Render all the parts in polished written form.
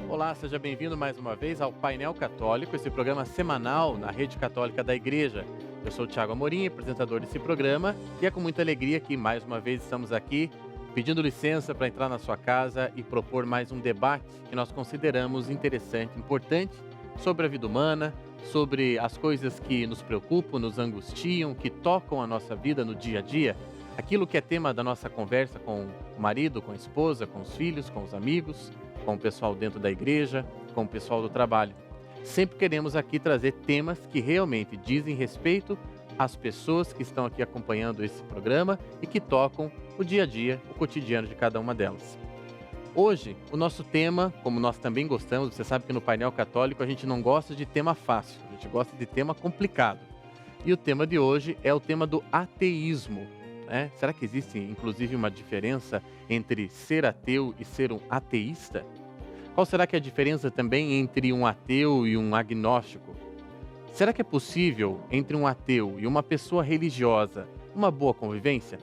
Olá, seja bem-vindo mais uma vez ao Painel Católico, esse programa semanal na Rede Católica da Igreja. Eu sou o Thiago Amorim, apresentador desse programa, e é com muita alegria que mais uma vez estamos aqui pedindo licença para entrar na sua casa e propor mais um debate que nós consideramos interessante, importante, sobre a vida humana, sobre as coisas que nos preocupam, nos angustiam, que tocam a nossa vida no dia a dia, aquilo que é tema da nossa conversa com o marido, com a esposa, com os filhos, com os amigos, com o pessoal dentro da igreja, com o pessoal do trabalho. Sempre queremos aqui trazer temas que realmente dizem respeito às pessoas que estão aqui acompanhando esse programa e que tocam o dia a dia, o cotidiano de cada uma delas. Hoje, o nosso tema, como nós também gostamos, você sabe que no Painel Católico a gente não gosta de tema fácil, a gente gosta de tema complicado. E o tema de hoje é o tema do ateísmo. Será que existe, inclusive, uma diferença entre ser ateu e ser um ateísta? Qual será que é a diferença também entre um ateu e um agnóstico? Será que é possível, entre um ateu e uma pessoa religiosa, uma boa convivência?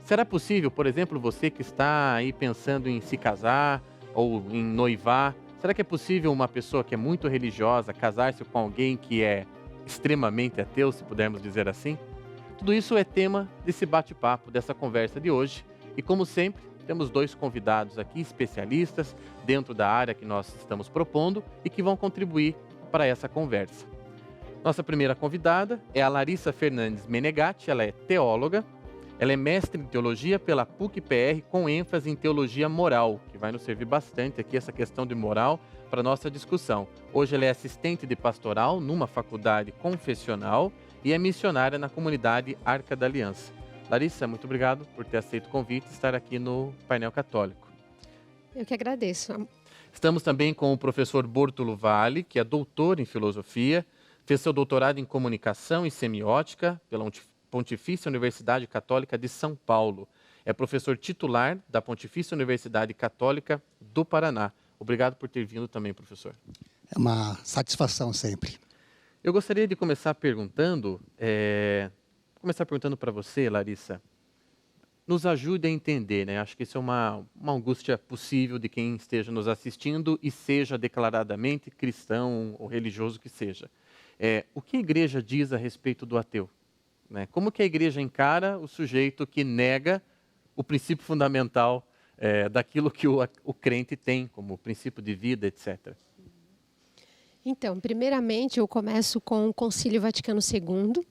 Será possível, por exemplo, você que está aí pensando em se casar ou em noivar, será que é possível uma pessoa que é muito religiosa casar-se com alguém que é extremamente ateu, se pudermos dizer assim? Tudo isso é tema desse bate-papo, dessa conversa de hoje. E como sempre, temos dois convidados aqui, especialistas, dentro da área que nós estamos propondo e que vão contribuir para essa conversa. Nossa primeira convidada é a Larissa Fernandes Menegatti, ela é teóloga, ela é mestre em teologia pela PUC-PR com ênfase em teologia moral, que vai nos servir bastante aqui essa questão de moral para a nossa discussão. Hoje ela é assistente de pastoral numa faculdade confessional e é missionária na comunidade Arca da Aliança. Larissa, muito obrigado por ter aceito o convite e estar aqui no Painel Católico. Eu que agradeço. Estamos também com o professor Bortolo Valle, que é doutor em filosofia, fez seu doutorado em comunicação e semiótica pela Pontifícia Universidade Católica de São Paulo. É professor titular da Pontifícia Universidade Católica do Paraná. Obrigado por ter vindo também, professor. É uma satisfação sempre. Eu gostaria de começar perguntando para você, Larissa, nos ajude a entender, Acho que isso é uma angústia possível de quem esteja nos assistindo e seja declaradamente cristão ou religioso que seja. O que a igreja diz a respeito do ateu? Como que a igreja encara o sujeito que nega o princípio fundamental daquilo que o crente tem, como princípio de vida, etc.? Então, primeiramente, eu começo com o Concílio Vaticano II,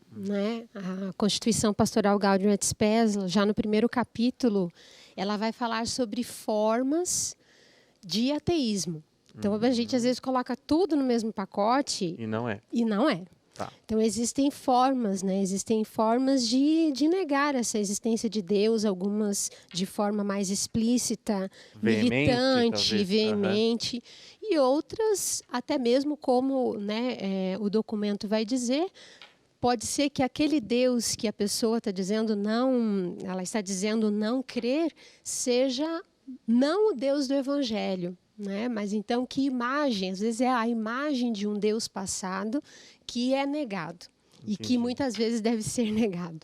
A Constituição Pastoral Gaudium et Spes, já no primeiro capítulo, ela vai falar sobre formas de ateísmo. Então, a gente às vezes coloca tudo no mesmo pacote. E não é. E não é. Tá. Então, existem formas, Existem formas de negar essa existência de Deus, algumas de forma mais explícita, militante, talvez. veemente, e outras, até mesmo como o documento vai dizer, pode ser que aquele Deus que a pessoa está dizendo não, ela está dizendo não crer, seja não o Deus do Evangelho. Mas então que imagem, às vezes é a imagem de um Deus passado que é negado. Entendi. E que muitas vezes deve ser negado.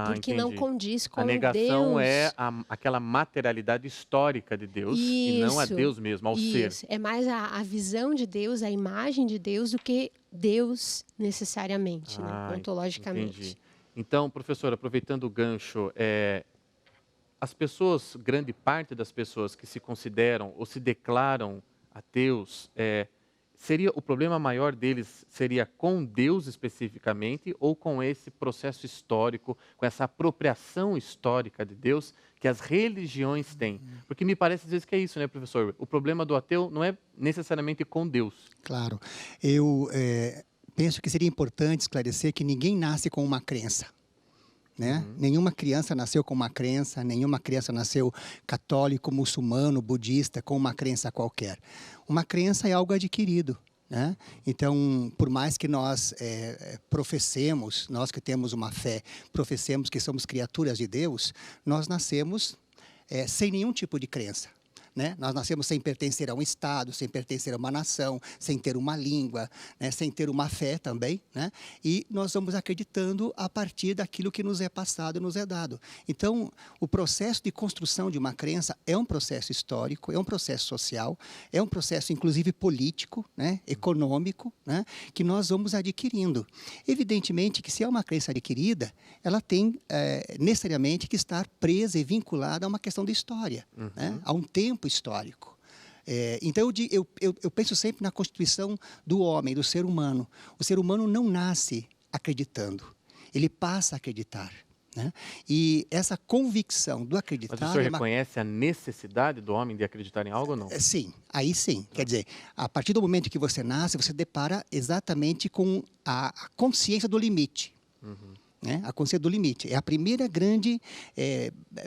Porque entendi. não condiz com Deus. A negação é aquela materialidade histórica de Deus e não a Deus mesmo, ao ser. É mais a visão de Deus, a imagem de Deus do que Deus necessariamente, ontologicamente. Entendi. Então, professor, aproveitando o gancho, as pessoas, grande parte das pessoas que se consideram ou se declaram ateus, o problema maior deles seria com Deus especificamente ou com esse processo histórico, com essa apropriação histórica de Deus que as religiões têm? Porque me parece às vezes que é isso, professor? O problema do ateu não é necessariamente com Deus. Claro. Eu penso que seria importante esclarecer que ninguém nasce com uma crença. né? Nenhuma criança nasceu com uma crença, nenhuma criança nasceu católico, muçulmano, budista, com uma crença qualquer. Uma crença é algo adquirido, né? Então, por mais que nós professemos, nós que temos uma fé, professemos que somos criaturas de Deus, nós nascemos sem nenhum tipo de crença. Né? Nós nascemos sem pertencer a um Estado, sem pertencer a uma nação, sem ter uma língua, né? Sem ter uma fé também. Né? E nós vamos acreditando a partir daquilo que nos é passado e nos é dado. Então, o processo de construção de uma crença é um processo histórico, é um processo social, é um processo, inclusive, político, né? Econômico, né? Que nós vamos adquirindo. Evidentemente que, se é uma crença adquirida, ela tem necessariamente que estar presa e vinculada a uma questão de história, né? A um tempo histórico. Então, eu penso sempre na constituição do homem, do ser humano. O ser humano não nasce acreditando, ele passa a acreditar. Né? E essa convicção do acreditar... Mas o senhor reconhece a necessidade do homem de acreditar em algo ou não? Sim, aí sim. Quer dizer, a partir do momento que você nasce, você depara exatamente com a consciência do limite. Né? A consciência do limite. É a primeira grande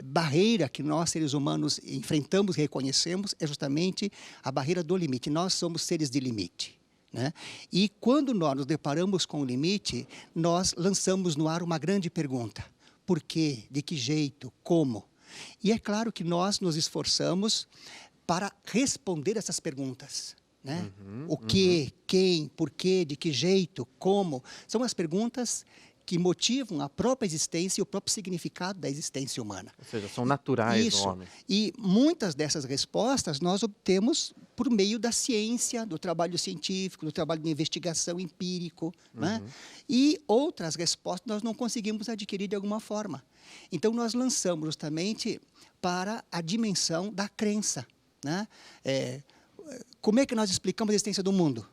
barreira que nós, seres humanos, enfrentamos e reconhecemos, é justamente a barreira do limite. Nós somos seres de limite. Né? E quando nós nos deparamos com o limite, nós lançamos no ar uma grande pergunta. Por quê? De que jeito? Como? E é claro que nós nos esforçamos para responder essas perguntas. Né? O que, quem, por quê, de que jeito, como? São as perguntas que motivam a própria existência e o próprio significado da existência humana. Ou seja, são naturais do homem. E muitas dessas respostas nós obtemos por meio da ciência, do trabalho científico, do trabalho de investigação empírico. Né? E outras respostas nós não conseguimos adquirir de alguma forma. Então, nós lançamos justamente para a dimensão da crença. Né? Como é que nós explicamos a existência do mundo?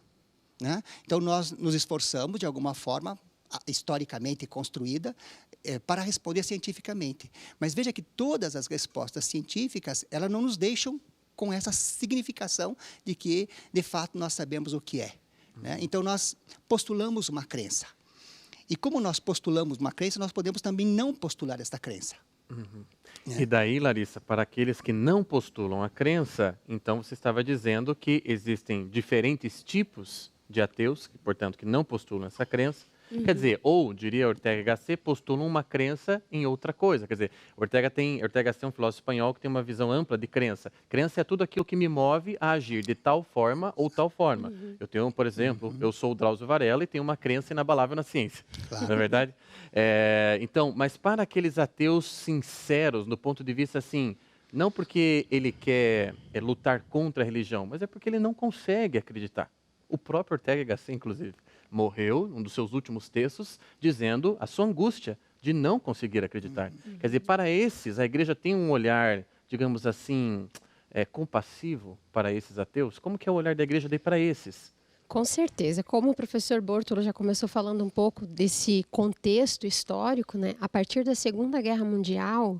Né? Então, nós nos esforçamos, de alguma forma, historicamente construída, para responder cientificamente. Mas veja que todas as respostas científicas, elas não nos deixam com essa significação de que, de fato, nós sabemos o que é. Né? Então, nós postulamos uma crença. E como nós postulamos uma crença, nós podemos também não postular essa crença. E daí, Larissa, para aqueles que não postulam a crença, então você estava dizendo que existem diferentes tipos de ateus, que, portanto, que não postulam essa crença. Quer dizer, ou, diria Ortega Gasset, postulam uma crença em outra coisa. Quer dizer, Ortega Gasset é um filósofo espanhol que tem uma visão ampla de crença. Crença é tudo aquilo que me move a agir de tal forma ou tal forma. Eu tenho, por exemplo, eu sou o Drauzio Varela e tenho uma crença inabalável na ciência. Claro. Não é verdade? Então, mas para aqueles ateus sinceros, do ponto de vista assim, não porque ele quer lutar contra a religião, mas é porque ele não consegue acreditar. O próprio Ortega Gasset, inclusive, morreu, um dos seus últimos textos, dizendo a sua angústia de não conseguir acreditar. Quer dizer, para esses, a igreja tem um olhar, digamos assim, compassivo para esses ateus? Como que é o olhar da igreja daí para esses? Com certeza. Como o professor Bortolo já começou falando um pouco desse contexto histórico, né? A partir da Segunda Guerra Mundial,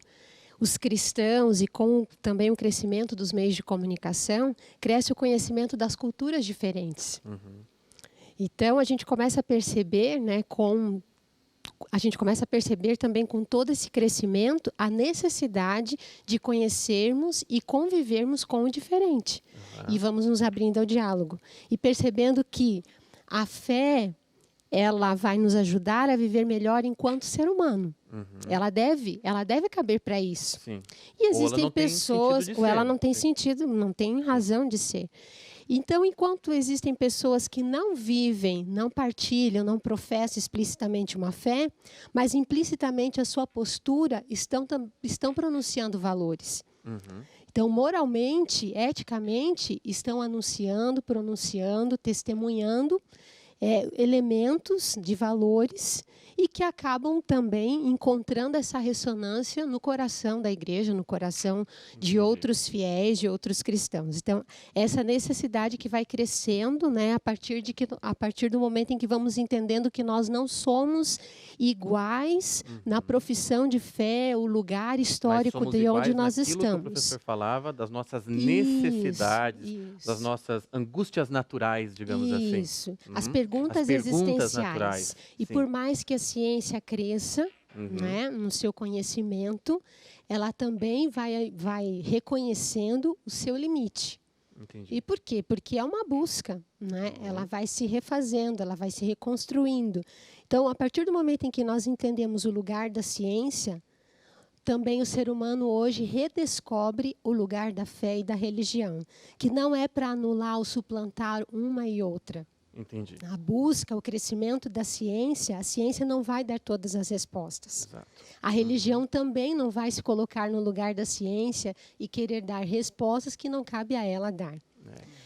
os cristãos e com também o crescimento dos meios de comunicação, cresce o conhecimento das culturas diferentes. Então, a gente começa a perceber, né, também com todo esse crescimento, a necessidade de conhecermos e convivermos com o diferente. E vamos nos abrindo ao diálogo. E percebendo que a fé, ela vai nos ajudar a viver melhor enquanto ser humano. Ela deve caber para isso. Sim. E existem pessoas, ou ela não tem sentido, não tem razão de ser. Então, enquanto existem pessoas que não vivem, não partilham, não professam explicitamente uma fé, mas implicitamente a sua postura estão pronunciando valores. Então, moralmente, eticamente, estão anunciando, pronunciando, testemunhando elementos de valores e que acabam também encontrando essa ressonância no coração da igreja, no coração de outros fiéis, de outros cristãos. Então, essa necessidade que vai crescendo, né, a partir do momento em que vamos entendendo que nós não somos iguais na profissão de fé, o lugar histórico de onde nós estamos. Que o professor falava das nossas necessidades, das nossas angústias naturais, digamos assim. As perguntas existenciais. Naturais. E por mais que a ciência cresça, né, no seu conhecimento, ela também vai reconhecendo o seu limite. Entendi. E por quê? Porque é uma busca, né? Ela vai se refazendo, ela vai se reconstruindo. Então, a partir do momento em que nós entendemos o lugar da ciência, também o ser humano hoje redescobre o lugar da fé e da religião, que não é para anular ou suplantar uma e outra. Entendi. A busca, o crescimento da ciência, a ciência não vai dar todas as respostas. Exato. A religião também não vai se colocar no lugar da ciência e querer dar respostas que não cabe a ela dar.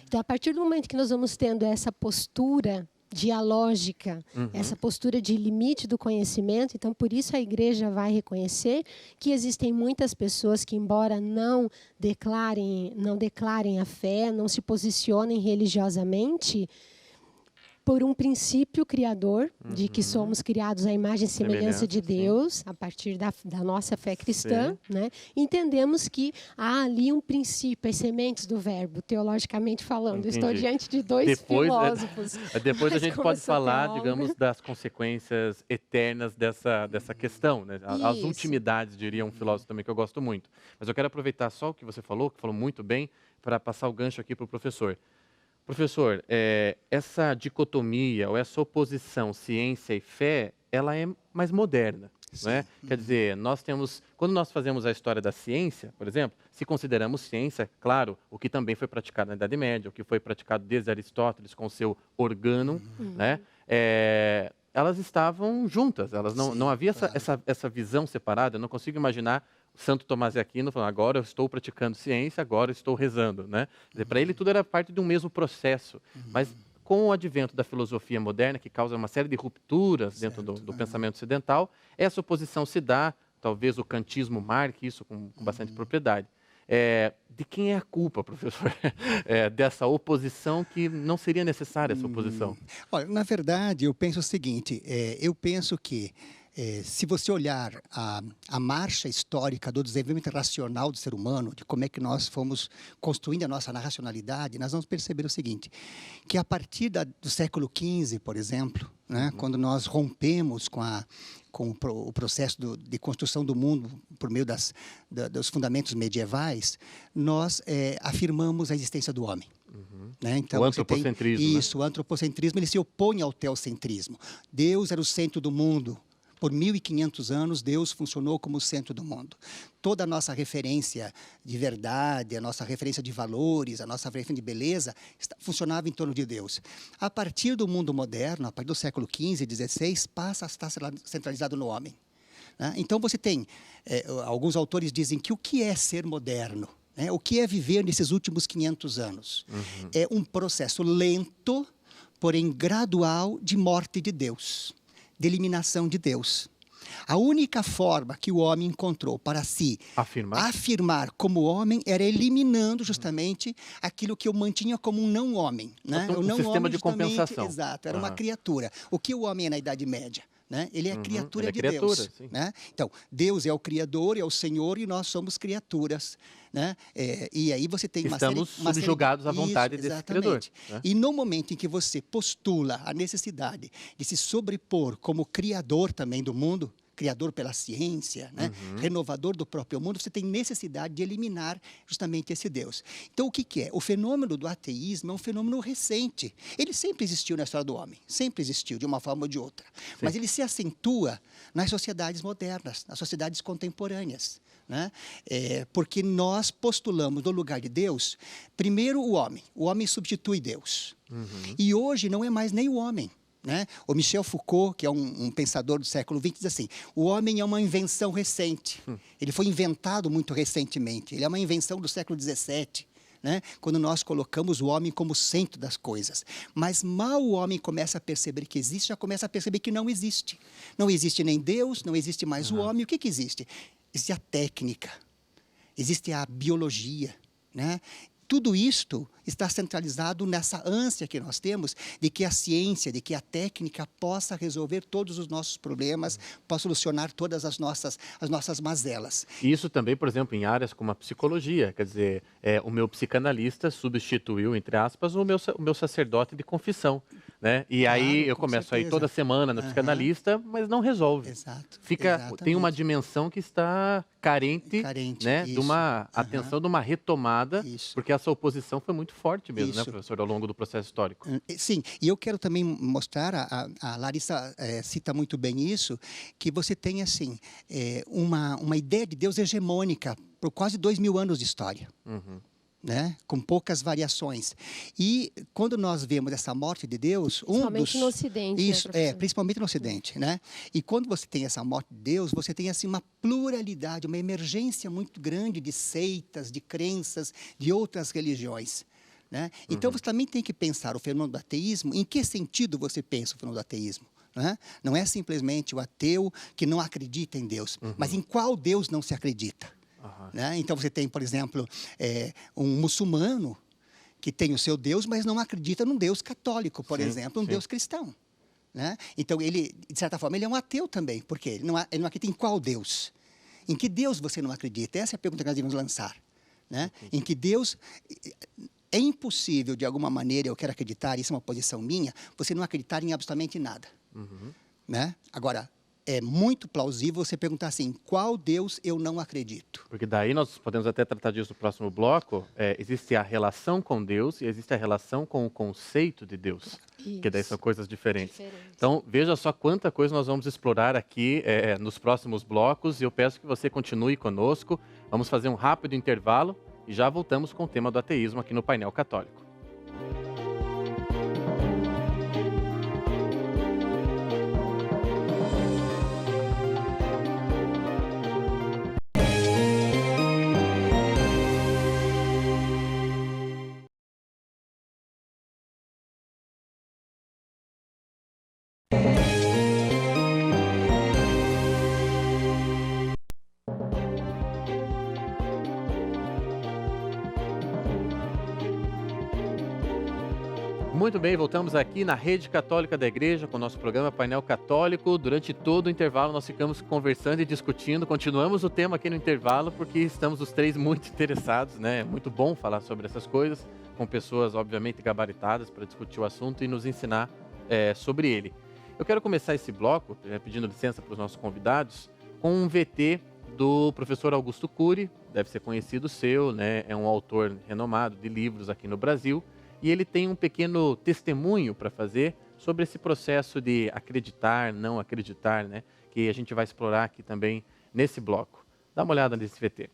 Então, a partir do momento que nós vamos tendo essa postura dialógica, essa postura de limite do conhecimento, então, por isso a igreja vai reconhecer que existem muitas pessoas que, embora não declarem a fé, não se posicionem religiosamente, por um princípio criador, de que somos criados à imagem e semelhança de Deus, a partir da nossa fé cristã, né? Entendemos que há ali um princípio, as sementes do verbo, teologicamente falando. Entendi. Estou diante de dois filósofos. Depois a mas gente como pode eu sou falar, teóloga, digamos, das consequências eternas dessa questão, né? As Isso. ultimidades, diria um filósofo também, que eu gosto muito. Mas eu quero aproveitar só o que você falou, que falou muito bem, para passar o gancho aqui para o professor. Professor, essa dicotomia ou essa oposição ciência e fé, ela é mais moderna, não é? Quer dizer, quando nós fazemos a história da ciência, por exemplo, se consideramos ciência, claro, o que também foi praticado na Idade Média, o que foi praticado desde Aristóteles com o seu organum, né? Elas estavam juntas, não havia essa visão separada. Eu não consigo imaginar Santo Tomás de Aquino falando, agora eu estou praticando ciência, agora eu estou rezando, né? Para ele tudo era parte de um mesmo processo, mas com o advento da filosofia moderna, que causa uma série de rupturas dentro do pensamento ocidental, essa oposição se dá, talvez o kantismo marque isso com bastante propriedade. De quem é a culpa, professor, dessa oposição que não seria necessária essa oposição? Olha, na verdade, eu penso o seguinte, eu penso que se você olhar a marcha histórica do desenvolvimento racional do ser humano, de como é que nós fomos construindo a nossa racionalidade, nós vamos perceber o seguinte, que a partir do século XV, por exemplo, né, quando nós rompemos com o processo de construção do mundo por meio dos fundamentos medievais, nós afirmamos a existência do homem. Né? Então, o antropocentrismo. O antropocentrismo ele se opõe ao teocentrismo. Deus era o centro do mundo. Por 1.500 anos, Deus funcionou como o centro do mundo. Toda a nossa referência de verdade, a nossa referência de valores, a nossa referência de beleza, funcionava em torno de Deus. A partir do mundo moderno, a partir do século XV e XVI, passa a estar centralizado no homem. Né? Então, você tem, alguns autores dizem que o que é ser moderno? O que é viver nesses últimos 500 anos? É um processo lento, porém gradual, de morte de Deus. De eliminação de Deus. A única forma que o homem encontrou para se afirmar como homem era eliminando justamente aquilo que o mantinha como um não-homem. Né? O não sistema de compensação. Exato, era uma criatura. O que o homem é na Idade Média? Né? Ele é criatura de Deus. Né? Então, Deus é o Criador, é o Senhor e nós somos criaturas. Né? E aí você tem estamos subjugados à vontade desse Criador. Né? E no momento em que você postula a necessidade de se sobrepor como Criador também do mundo, Criador pela ciência, né? Renovador do próprio mundo, você tem necessidade de eliminar justamente esse Deus. Então, o que é? O fenômeno do ateísmo é um fenômeno recente. Ele sempre existiu na história do homem, sempre existiu, de uma forma ou de outra. Sim. Mas ele se acentua nas sociedades modernas, nas sociedades contemporâneas. Né? Porque nós postulamos no lugar de Deus, primeiro o homem substitui Deus. E hoje não é mais nem o homem. Né? O Michel Foucault, que é um pensador do século XX, diz assim, o homem é uma invenção recente. Ele foi inventado muito recentemente. Ele é uma invenção do século XVII. Né? Quando nós colocamos o homem como centro das coisas. Mas mal o homem começa a perceber que existe, já começa a perceber que não existe. Não existe nem Deus, não existe mais o homem. O que existe? Existe a técnica, existe a biologia, né? Tudo isto está centralizado nessa ânsia que nós temos de que a ciência, de que a técnica possa resolver todos os nossos problemas, possa solucionar todas as nossas mazelas. Isso também, por exemplo, em áreas como a psicologia, quer dizer, o meu psicanalista substituiu, entre aspas, o meu sacerdote de confissão. né? E Claro, aí eu com começo a ir certeza. toda semana no Aham. psicanalista, mas não resolve. Exato, Tem uma exatamente. dimensão que está carente, Carente, né, de isso. uma Aham, atenção, de uma retomada, isso, porque essa oposição foi muito forte mesmo, né, isso. professor, ao longo do processo histórico. Sim, e eu quero também mostrar, a Larissa cita muito bem isso, que você tem assim uma ideia de Deus hegemônica por quase 2000 anos de história. Uhum. Né? Com poucas variações. E quando nós vemos essa morte de Deus, Principalmente no Ocidente, né, isso professor? principalmente no Ocidente, né? E quando você tem essa morte de Deus, você tem assim uma pluralidade, uma emergência muito grande de seitas, de crenças, de outras religiões. Né? Então você também tem que pensar o fenômeno do ateísmo. Em que sentido você pensa o fenômeno do ateísmo? Né? Não é simplesmente o ateu que não acredita em Deus, mas em qual Deus não se acredita. Aham. Né? Então você tem, por exemplo, um muçulmano que tem o seu Deus, mas não acredita num Deus católico, por Sim, exemplo, um sim. Deus cristão. Né? Então ele, de certa forma, ele é um ateu também, porque ele não acredita em qual Deus? Em que Deus você não acredita? Essa é a pergunta que nós devemos lançar. Né? Em que Deus... É impossível, de alguma maneira, eu quero acreditar, isso é uma posição minha, você não acreditar em absolutamente nada. Uhum. Né? Agora, é muito plausível você perguntar assim, qual Deus eu não acredito? Porque daí nós podemos até tratar disso no próximo bloco. Existe a relação com Deus e existe a relação com o conceito de Deus, que daí Isso. são coisas diferentes. Então, veja só quanta coisa nós vamos explorar aqui nos próximos blocos, e eu peço que você continue conosco. Vamos fazer um rápido intervalo e já voltamos com o tema do ateísmo aqui no Painel Católico. Muito bem, voltamos aqui na Rede Católica da Igreja com o nosso programa Painel Católico. Durante todo o intervalo nós ficamos conversando e discutindo. Continuamos o tema aqui no intervalo porque estamos os três muito interessados, né? É muito bom falar sobre essas coisas com pessoas, obviamente, gabaritadas para discutir o assunto e nos ensinar sobre ele. Eu quero começar esse bloco, pedindo licença para os nossos convidados, com um VT do professor Augusto Cury, deve ser conhecido seu, né? É um autor renomado de livros aqui no Brasil. E ele tem um pequeno testemunho para fazer sobre esse processo de acreditar, não acreditar, né? Que a gente vai explorar aqui também nesse bloco. Dá uma olhada nesse VT.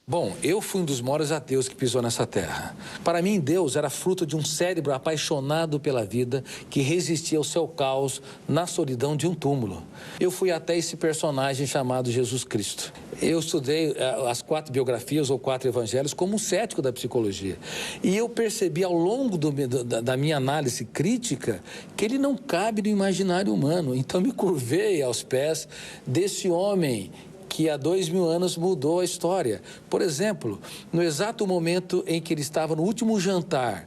Bom, eu fui um dos maiores ateus que pisou nessa terra. Para mim, Deus era fruto de um cérebro apaixonado pela vida que resistia ao seu caos na solidão de um túmulo. Eu fui até esse personagem chamado Jesus Cristo. Eu estudei as 4 biografias ou 4 evangelhos como um cético da psicologia. E eu percebi ao longo da minha análise crítica que ele não cabe no imaginário humano. Então me curvei aos pés desse homem que há 2000 anos mudou a história. Por exemplo, no exato momento em que ele estava no último jantar,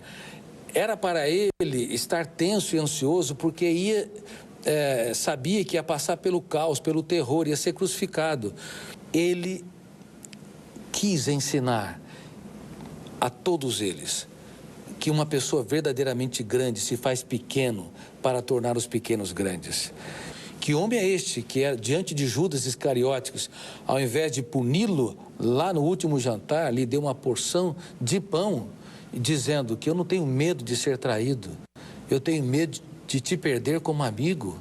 era para ele estar tenso e ansioso porque sabia que ia passar pelo caos, pelo terror, ia ser crucificado. Ele quis ensinar a todos eles que uma pessoa verdadeiramente grande se faz pequeno para tornar os pequenos grandes. Que homem é este que, diante de Judas Iscariotes, ao invés de puni-lo lá no último jantar, lhe deu uma porção de pão, dizendo que eu não tenho medo de ser traído, eu tenho medo de te perder como amigo.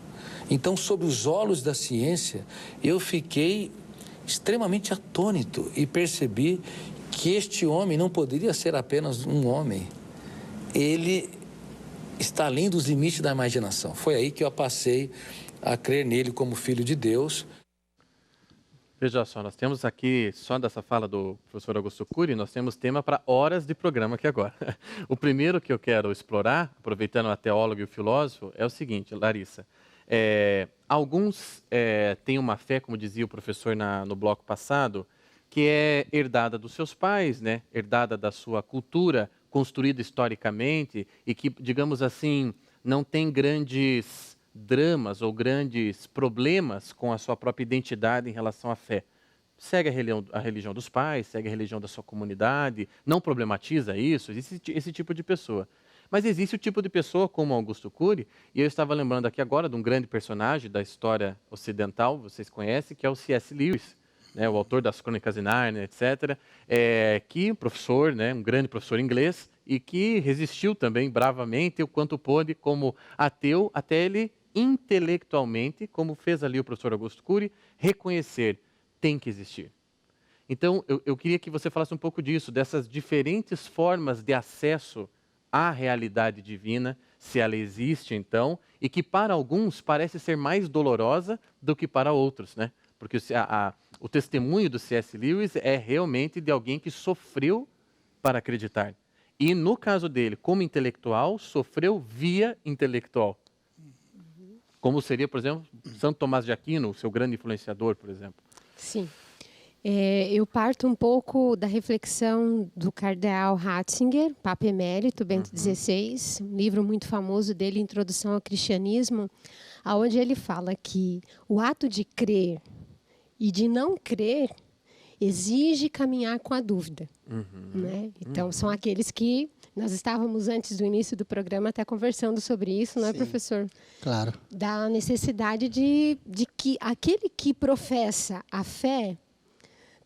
Então, sob os olhos da ciência, eu fiquei extremamente atônito e percebi que este homem não poderia ser apenas um homem. Ele está além dos limites da imaginação. Foi aí que eu passei a crer nele como filho de Deus. Veja só, nós temos aqui, só dessa fala do professor Augusto Cury, nós temos tema para horas de programa aqui agora. O primeiro que eu quero explorar, aproveitando a teóloga e o filósofo, é o seguinte, Larissa. Alguns têm uma fé, como dizia o professor no bloco passado, que é herdada dos seus pais, né? Herdada da sua cultura, construída historicamente e que, digamos assim, não tem grandes dramas ou grandes problemas com a sua própria identidade em relação à fé. Segue a religião dos pais, segue a religião da sua comunidade, não problematiza isso, existe esse tipo de pessoa. Mas existe o tipo de pessoa como Augusto Cury, e eu estava lembrando aqui agora de um grande personagem da história ocidental, vocês conhecem, que é o C.S. Lewis, né, o autor das Crônicas de Nárnia, etc., que professor, né, um grande professor inglês, e que resistiu também bravamente o quanto pôde como ateu, até ele intelectualmente, como fez ali o professor Augusto Cury, reconhecer, tem que existir. Então, eu queria que você falasse um pouco disso, dessas diferentes formas de acesso à realidade divina, se ela existe então, e que para alguns parece ser mais dolorosa do que para outros, né? Porque o testemunho do C.S. Lewis é realmente de alguém que sofreu para acreditar. E no caso dele, como intelectual, sofreu via intelectual. Como seria, por exemplo, Santo Tomás de Aquino, o seu grande influenciador, por exemplo. Sim. Eu parto um pouco da reflexão do cardeal Ratzinger, Papa Emérito, Bento XVI, um livro muito famoso dele, Introdução ao Cristianismo, onde ele fala que o ato de crer e de não crer exige caminhar com a dúvida. Né? Então, são aqueles que... Nós estávamos, antes do início do programa, até conversando sobre isso, não é, professor? Claro. Da necessidade de que aquele que professa a fé,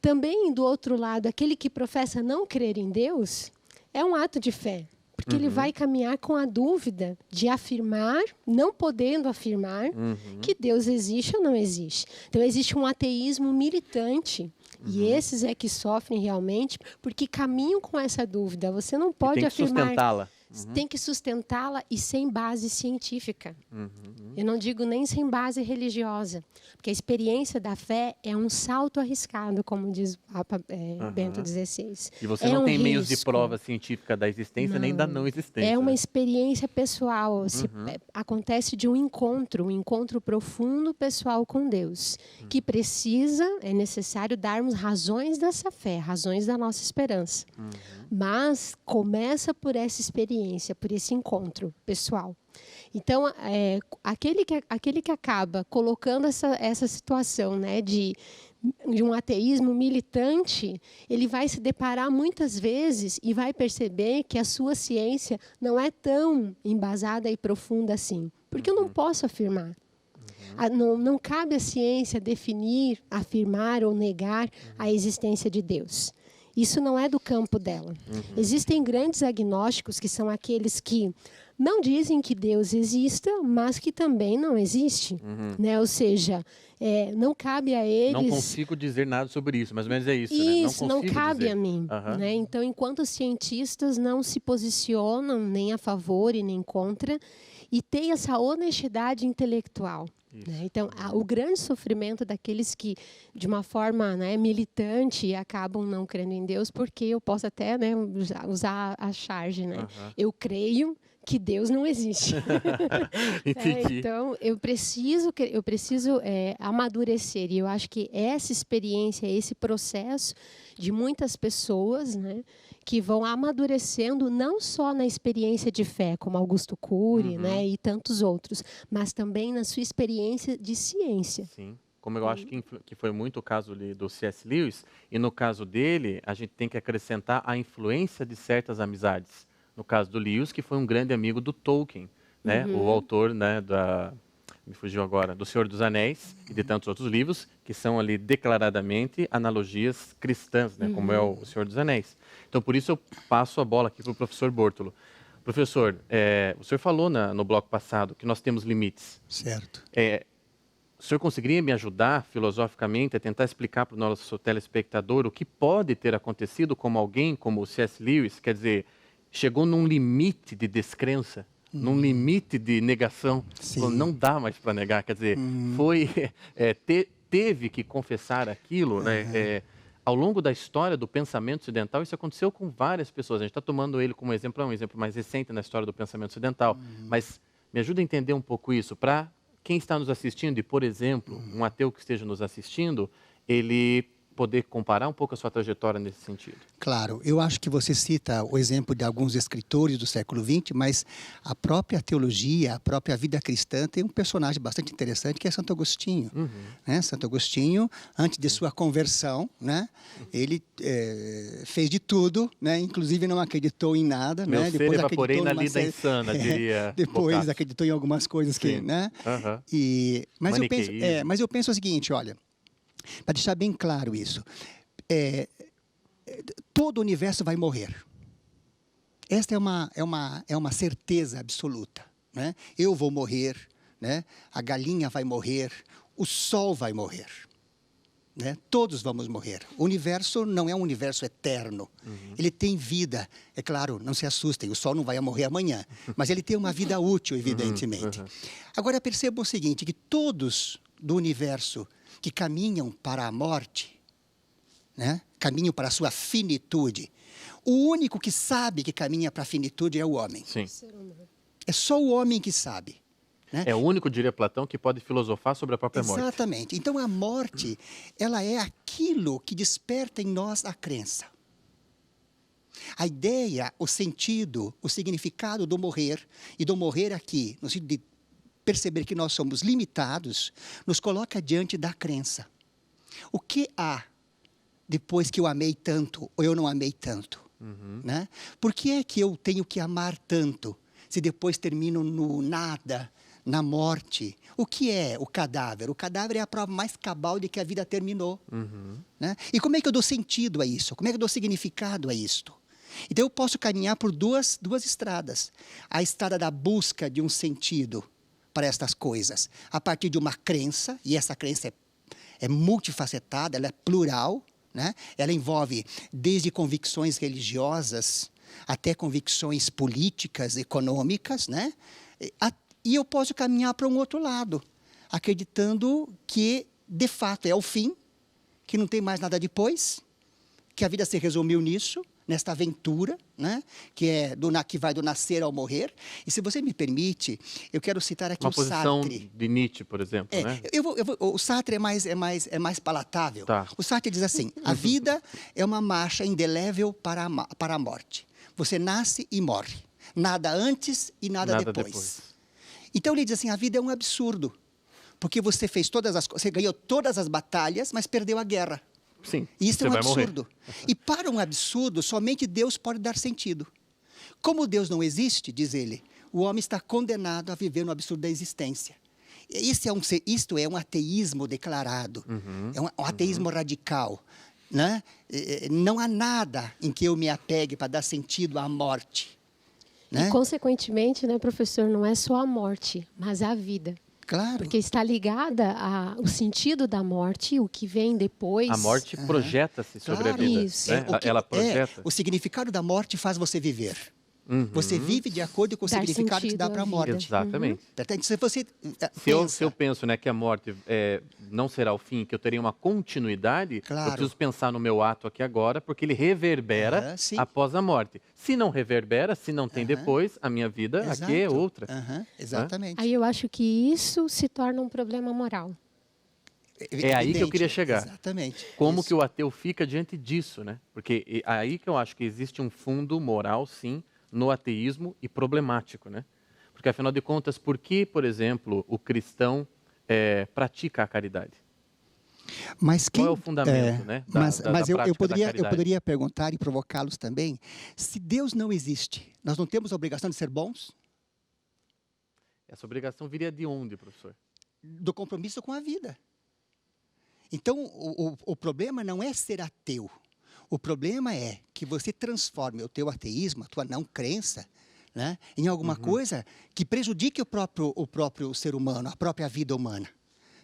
também, do outro lado, aquele que professa não crer em Deus, é um ato de fé. Porque ele vai caminhar com a dúvida de afirmar, não podendo afirmar, que Deus existe ou não existe. Então, existe um ateísmo militante. E esses é que sofrem realmente, porque caminham com essa dúvida. Você não pode afirmar... Sustentá-la. Tem que sustentá-la e sem base científica. Eu não digo nem sem base religiosa, porque a experiência da fé é um salto arriscado, como diz o Papa Bento XVI. E você não tem meios de prova científica da existência nem da não existência. É uma experiência pessoal. Acontece de um encontro profundo pessoal com Deus, que é necessário darmos razões dessa fé, razões da nossa esperança. Mas começa por essa experiência, por esse encontro pessoal. Então, aquele que acaba colocando essa situação, né, de um ateísmo militante, ele vai se deparar muitas vezes e vai perceber que a sua ciência não é tão embasada e profunda assim. Porque eu não posso afirmar. Não cabe à ciência definir, afirmar ou negar a existência de Deus. Isso não é do campo dela. Existem grandes agnósticos, que são aqueles que não dizem que Deus exista, mas que também não existe. Né? Ou seja, não cabe a eles... Não consigo dizer nada sobre isso, mais ou menos é isso. Isso, né? não cabe a mim. Né? Então, enquanto os cientistas não se posicionam nem a favor e nem contra, e tem essa honestidade intelectual. Né? Então, o grande sofrimento daqueles que, de uma forma, né, militante, acabam não crendo em Deus, porque eu posso até, né, usar a charge. Né? Eu creio que Deus não existe. Então, eu preciso amadurecer. E eu acho que essa experiência, esse processo de muitas pessoas, né, que vão amadurecendo não só na experiência de fé, como Augusto Cury, né, e tantos outros, mas também na sua experiência de ciência. Sim. Como eu acho que foi muito o caso do C.S. Lewis, e no caso dele, a gente tem que acrescentar a influência de certas amizades. No caso do Lewis, que foi um grande amigo do Tolkien, né, o autor, né, me fugiu agora, do Senhor dos Anéis e de tantos outros livros, que são ali declaradamente analogias cristãs, né, como é o Senhor dos Anéis. Então, por isso eu passo a bola aqui para o professor Bortolo. Professor, o senhor falou no bloco passado que nós temos limites. Certo. O senhor conseguiria me ajudar filosoficamente a tentar explicar para o nosso telespectador o que pode ter acontecido como alguém como o C.S. Lewis, quer dizer, chegou num limite de descrença, num limite de negação, não dá mais para negar, quer dizer, teve que confessar aquilo, né? Ao longo da história do pensamento ocidental, isso aconteceu com várias pessoas. A gente está tomando ele como exemplo, é um exemplo mais recente na história do pensamento ocidental, mas me ajuda a entender um pouco isso, para quem está nos assistindo, e, por exemplo, um ateu que esteja nos assistindo, ele poder comparar um pouco a sua trajetória nesse sentido? Claro, eu acho que você cita o exemplo de alguns escritores do século XX, mas a própria teologia, a própria vida cristã tem um personagem bastante interessante que é Santo Agostinho. Né? Santo Agostinho, antes de sua conversão, né? Ele fez de tudo, né? Inclusive não acreditou em nada. Meu né? ser Depois evaporei na lida insana, diria depois Boccaccio. acreditou em algumas coisas que... Sim. Né? Maniqueísmo. Mas eu penso o seguinte, olha, para deixar bem claro isso, todo o universo vai morrer. Esta é uma certeza absoluta. Né? Eu vou morrer, né? A galinha vai morrer, o sol vai morrer. Né? Todos vamos morrer. O universo não é um universo eterno. Ele tem vida. É claro, não se assustem, o sol não vai morrer amanhã. Mas ele tem uma vida útil, evidentemente. Agora, percebam o seguinte, que todos do universo que caminham para a morte, né? Caminham para a sua finitude, o único que sabe que caminha para a finitude é o homem. Sim. É só o homem que sabe. Né? É o único, diria Platão, que pode filosofar sobre a própria morte. Exatamente. Então, a morte, ela é aquilo que desperta em nós a crença. A ideia, o sentido, o significado do morrer, e do morrer aqui, no sentido de perceber que nós somos limitados, nos coloca diante da crença. O que há depois que eu amei tanto, ou eu não amei tanto? Né? Por que é que eu tenho que amar tanto, se depois termino no nada, na morte? O que é o cadáver? O cadáver é a prova mais cabal de que a vida terminou. Né? E como é que eu dou sentido a isso? Como é que eu dou significado a isto? Então, eu posso caminhar por duas estradas. A estrada da busca de um sentido para estas coisas, a partir de uma crença, e essa crença é multifacetada, ela é plural, né? Ela envolve desde convicções religiosas até convicções políticas, econômicas, né? E eu posso caminhar para um outro lado, acreditando que, de fato, é o fim, que não tem mais nada depois, que a vida se resumiu nisso, nesta aventura, né? Que vai do nascer ao morrer. E se você me permite, eu quero citar aqui Uma o posição Sartre. de Nietzsche, por exemplo, né? O Sartre é mais palatável. Tá. O Sartre diz assim, a vida é uma marcha indelével para a morte. Você nasce e morre. Nada antes e nada depois. Então ele diz assim, a vida é um absurdo. Porque você fez você ganhou todas as batalhas, mas perdeu a guerra. Sim, E isso é um vai absurdo. E para um absurdo, somente Deus pode dar sentido. Como Deus não existe, diz ele, o homem está condenado a viver no absurdo da existência. Isto é um ateísmo declarado, é um ateísmo radical. Né? Não há nada em que eu me apegue para dar sentido à morte. Né? E, consequentemente, né, professor, não é só a morte, mas a vida. Claro. Porque está ligada ao sentido da morte, o que vem depois. A morte projeta-se sobre a vida. Isso. Né? Ela projeta. O significado da morte faz você viver. Você vive de acordo com o Dar significado que se dá sentido para à a morte. vida. Exatamente. Portanto, se você Se eu penso, né, que a morte não será o fim, que eu terei uma continuidade, Claro. eu preciso pensar no meu ato aqui agora, porque ele reverbera Sim. após a morte. Se não reverbera, se não tem depois, a minha vida aqui é Exato. outra. Exatamente. Aí eu acho que isso se torna um problema moral. É aí que eu queria chegar. Exatamente. Como Isso. que o ateu fica diante disso, né? Porque é aí que eu acho que existe um fundo moral, sim, no ateísmo e problemático, né? Porque, afinal de contas, por que, por exemplo, o cristão pratica a caridade? Mas Qual é o fundamento, né, da mas prática da eu caridade? poderia perguntar e provocá-los também, se Deus não existe, nós não temos a obrigação de ser bons? Essa obrigação viria de onde, professor? Do compromisso com a vida. Então, o problema não é ser ateu. O problema é que você transforme o teu ateísmo, a tua não crença, né, em alguma coisa que prejudique o próprio ser humano, a própria vida humana.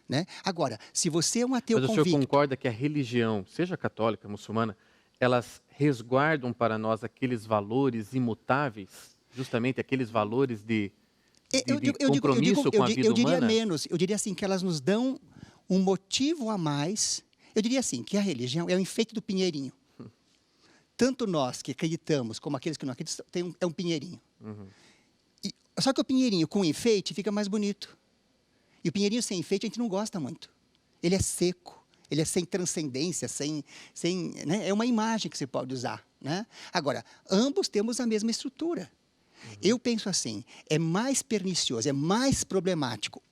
Né? Agora, se você é um ateu Mas o convicto... senhor concorda que a religião, seja católica, muçulmana, elas resguardam para nós aqueles valores imutáveis, justamente aqueles valores de compromisso com a vida eu diria humana? menos, eu diria assim, que elas nos dão um motivo a mais. Eu diria assim, que a religião é o enfeite do pinheirinho. Tanto nós que acreditamos, como aqueles que não acreditam, é um pinheirinho. Só que o pinheirinho com enfeite fica mais bonito. E o pinheirinho sem enfeite a gente não gosta muito. Ele é seco, Ele é sem transcendência, né? É uma imagem que se pode usar, né? Agora, ambos temos a mesma estrutura. Eu penso assim, é mais pernicioso, é mais problemático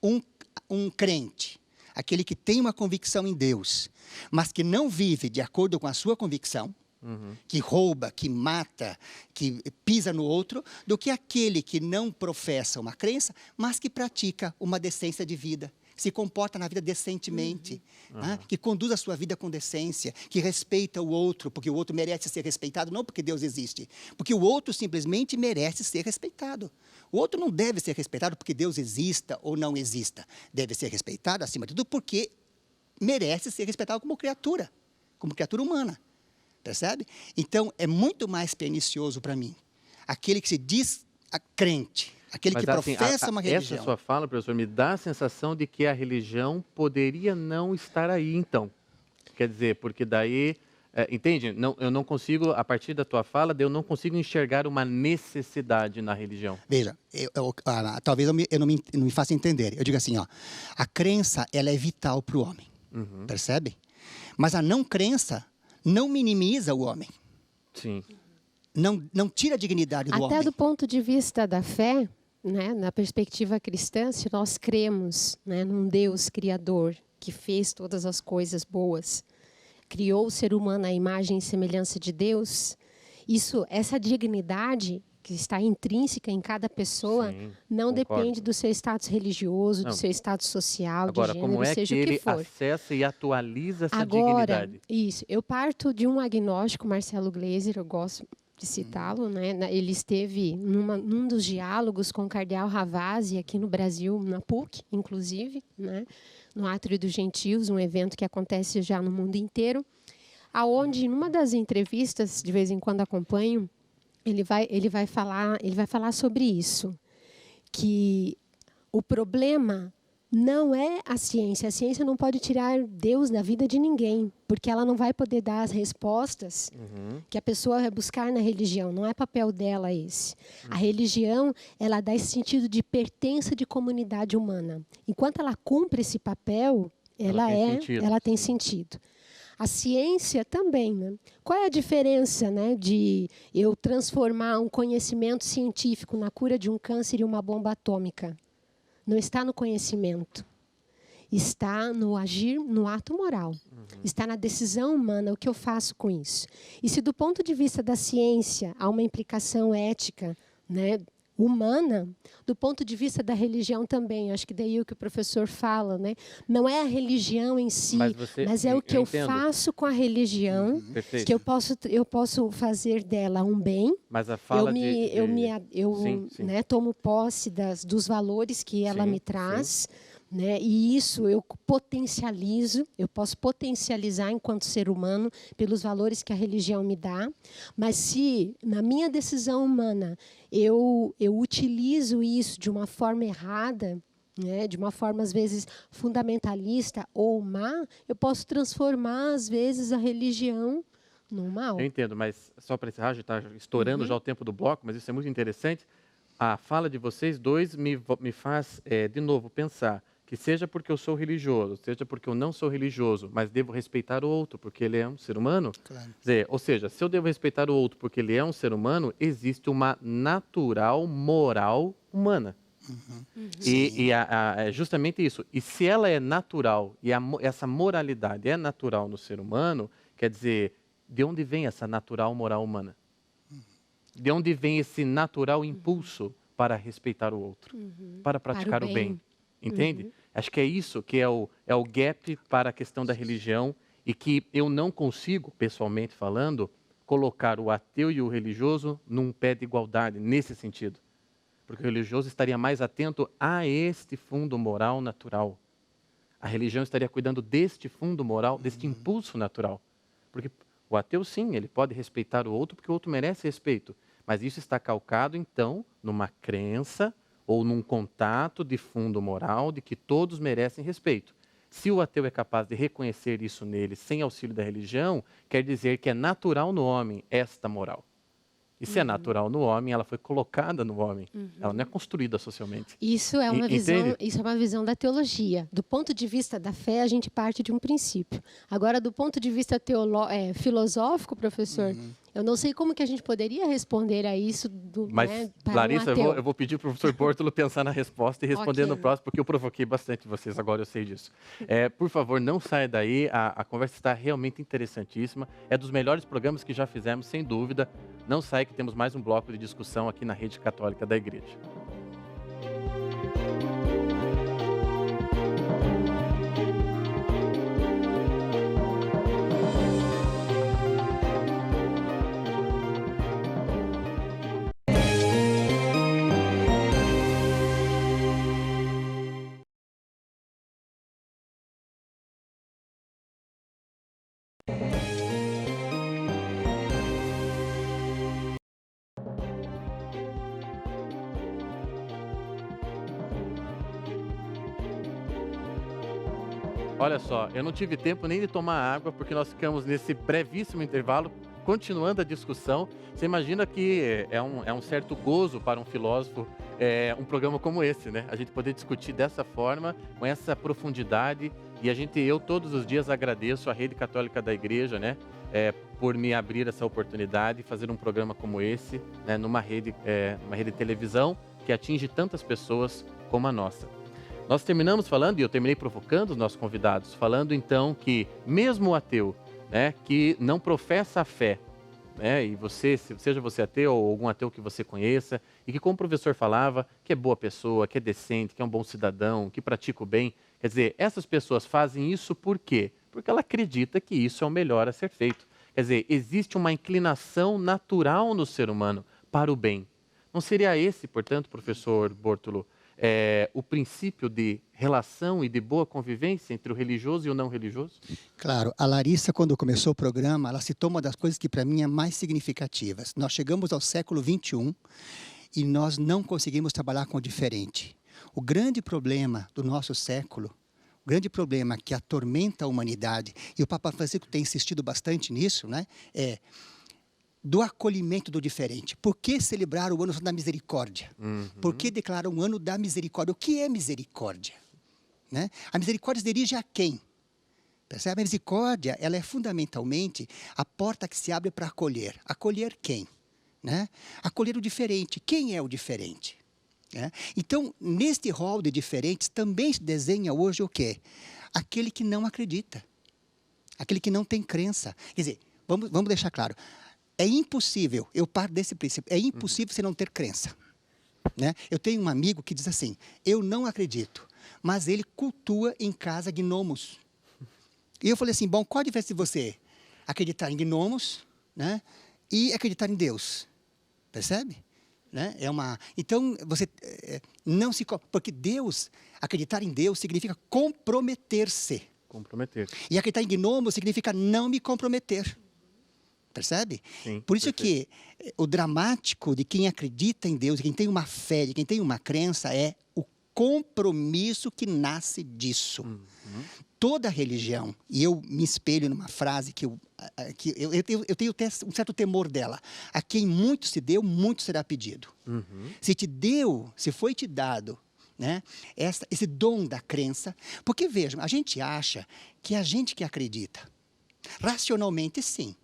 um crente, aquele que tem uma convicção em Deus, mas que não vive de acordo com a sua convicção, que rouba, que mata, que pisa no outro, do que aquele que não professa uma crença, mas que pratica uma decência de vida, se comporta na vida decentemente, né? Que conduz a sua vida com decência, que respeita o outro, porque o outro merece ser respeitado, não porque Deus existe, porque o outro simplesmente merece ser respeitado. O outro não deve ser respeitado porque Deus exista ou não exista. Deve ser respeitado, acima de tudo, porque merece ser respeitado como criatura humana. Percebe? Então, é muito mais pernicioso para mim aquele que se diz crente, aquele que professa uma religião. Essa sua fala, professor, me dá a sensação de que a religião poderia não estar aí, então. Quer dizer, porque daí, entende? Não, eu não consigo, a partir da tua fala, eu não consigo enxergar uma necessidade na religião. Veja, talvez eu não me faça entender. Eu digo assim, ó, a crença, ela é vital para o homem, percebe? Mas a não crença não minimiza o homem. Sim. Não tira a dignidade do homem. Até do ponto de vista da fé, né, na perspectiva cristã, se nós cremos, né, num Deus criador que fez todas as coisas boas, criou o ser humano à imagem e semelhança de Deus, essa dignidade que está intrínseca em cada pessoa, Sim, não concordo. depende do seu status religioso, Não. do seu status social, Agora, de gênero, como é seja que o que ele for. acessa e atualiza essa Agora, dignidade? isso. Eu parto de um agnóstico, Marcelo Gleiser, eu gosto de citá-lo, né? Ele esteve num dos diálogos com o cardeal Ravasi aqui no Brasil, na PUC, inclusive, né? No Átrio dos Gentios, um evento que acontece já no mundo inteiro, aonde, numa das entrevistas, de vez em quando acompanho, ele vai falar sobre isso, que o problema não é a ciência não pode tirar Deus da vida de ninguém, porque ela não vai poder dar as respostas que a pessoa vai buscar na religião, não é papel dela esse. A religião, ela dá esse sentido de pertença de comunidade humana. Enquanto ela cumpre esse papel, ela tem sentido. A ciência também, né? Qual é a diferença, né, de eu transformar um conhecimento científico na cura de um câncer em uma bomba atômica? Não está no conhecimento. Está no agir, no ato moral. Está na decisão humana, o que eu faço com isso. E se do ponto de vista da ciência há uma implicação ética, né, humana, do ponto de vista da religião também, acho que daí é o que o professor fala, né? Não é a religião em si, mas é o que eu faço com a religião, que eu posso fazer dela um bem. Mas a fala né, tomo posse dos valores que ela me traz. Né? E isso eu posso potencializar enquanto ser humano pelos valores que a religião me dá, mas se na minha decisão humana eu utilizo isso de uma forma errada, né? De uma forma às vezes fundamentalista ou má, eu posso transformar às vezes a religião no mal. Eu entendo, mas só para encerrar, já está estourando já o tempo do bloco, mas isso é muito interessante. A fala de vocês dois me faz, de novo, pensar que seja porque eu sou religioso, seja porque eu não sou religioso, mas devo respeitar o outro porque ele é um ser humano. Claro. Quer dizer, ou seja, se eu devo respeitar o outro porque ele é um ser humano, existe uma natural moral humana. E é justamente isso. E se ela é natural, e essa moralidade é natural no ser humano, quer dizer, de onde vem essa natural moral humana? De onde vem esse natural impulso para respeitar o outro, para praticar o bem? Entende? Acho que é isso que é o gap para a questão da religião e que eu não consigo, pessoalmente falando, colocar o ateu e o religioso num pé de igualdade, nesse sentido. Porque o religioso estaria mais atento a este fundo moral natural. A religião estaria cuidando deste fundo moral, deste impulso natural. Porque o ateu, sim, ele pode respeitar o outro porque o outro merece respeito. Mas isso está calcado, então, numa crença ou num contato de fundo moral de que todos merecem respeito. Se o ateu é capaz de reconhecer isso nele sem auxílio da religião, quer dizer que é natural no homem esta moral. E se é natural no homem, ela foi colocada no homem. Ela não é construída socialmente. Isso é uma Entende? visão da teologia. Do ponto de vista da fé, a gente parte de um princípio. Agora, do ponto de vista filosófico, professor, eu não sei como que a gente poderia responder a isso. Mas, para Larissa, um ateu. eu vou pedir para o professor Bórtolo pensar na resposta e responder no próximo, porque eu provoquei bastante vocês, agora eu sei disso. Por favor, não saia daí, a conversa está realmente interessantíssima. É dos melhores programas que já fizemos, sem dúvida. Não saia que temos mais um bloco de discussão aqui na Rede Católica da Igreja. Olha só, eu não tive tempo nem de tomar água, porque nós ficamos nesse brevíssimo intervalo, continuando a discussão. Você imagina que é um certo gozo para um filósofo um programa como esse, né? A gente poder discutir dessa forma, com essa profundidade. E eu todos os dias agradeço à Rede Católica da Igreja, né? Por me abrir essa oportunidade e fazer um programa como esse, né? Numa rede de televisão que atinge tantas pessoas como a nossa. Nós terminamos falando, e eu terminei provocando os nossos convidados, falando então que mesmo o ateu, né, que não professa a fé, né, e seja você ateu ou algum ateu que você conheça, e que como o professor falava, que é boa pessoa, que é decente, que é um bom cidadão, que pratica o bem, quer dizer, essas pessoas fazem isso por quê? Porque ela acredita que isso é o melhor a ser feito. Quer dizer, existe uma inclinação natural no ser humano para o bem. Não seria esse, portanto, professor Bórtolo, o princípio de relação e de boa convivência entre o religioso e o não religioso? Claro, a Larissa, quando começou o programa, ela citou uma das coisas que para mim é mais significativas. Nós chegamos ao século XXI e nós não conseguimos trabalhar com o diferente. O grande problema do nosso século, o grande problema que atormenta a humanidade, e o Papa Francisco tem insistido bastante nisso, né, é do acolhimento do diferente. Por que celebrar o ano da misericórdia? Por que declarar um ano da misericórdia? O que é misericórdia? Né? A misericórdia se dirige a quem? Percebe? A misericórdia, ela é fundamentalmente a porta que se abre para acolher. Acolher quem? Né? Acolher o diferente. Quem é o diferente? Né? Então, neste rol de diferentes, também se desenha hoje o quê? Aquele que não acredita. Aquele que não tem crença. Quer dizer, vamos deixar claro. É impossível, eu parto desse princípio, é impossível você não ter crença. Né? Eu tenho um amigo que diz assim, eu não acredito, mas ele cultua em casa gnomos. E eu falei assim, bom, qual a diferença de você acreditar em gnomos, né, e acreditar em Deus? Percebe? Né? Então, você não se... Porque Deus, acreditar em Deus significa comprometer-se. Comprometer. E acreditar em gnomos significa não me comprometer. Percebe? Sim, por isso perfeito. que o dramático de quem acredita em Deus, de quem tem uma fé, de quem tem uma crença, é o compromisso que nasce disso. Toda religião, e eu me espelho numa frase que eu tenho até um certo temor dela. A quem muito se deu, muito será pedido. Se foi te dado, né, esse dom da crença, porque vejam, a gente acha que a gente que acredita, racionalmente sim.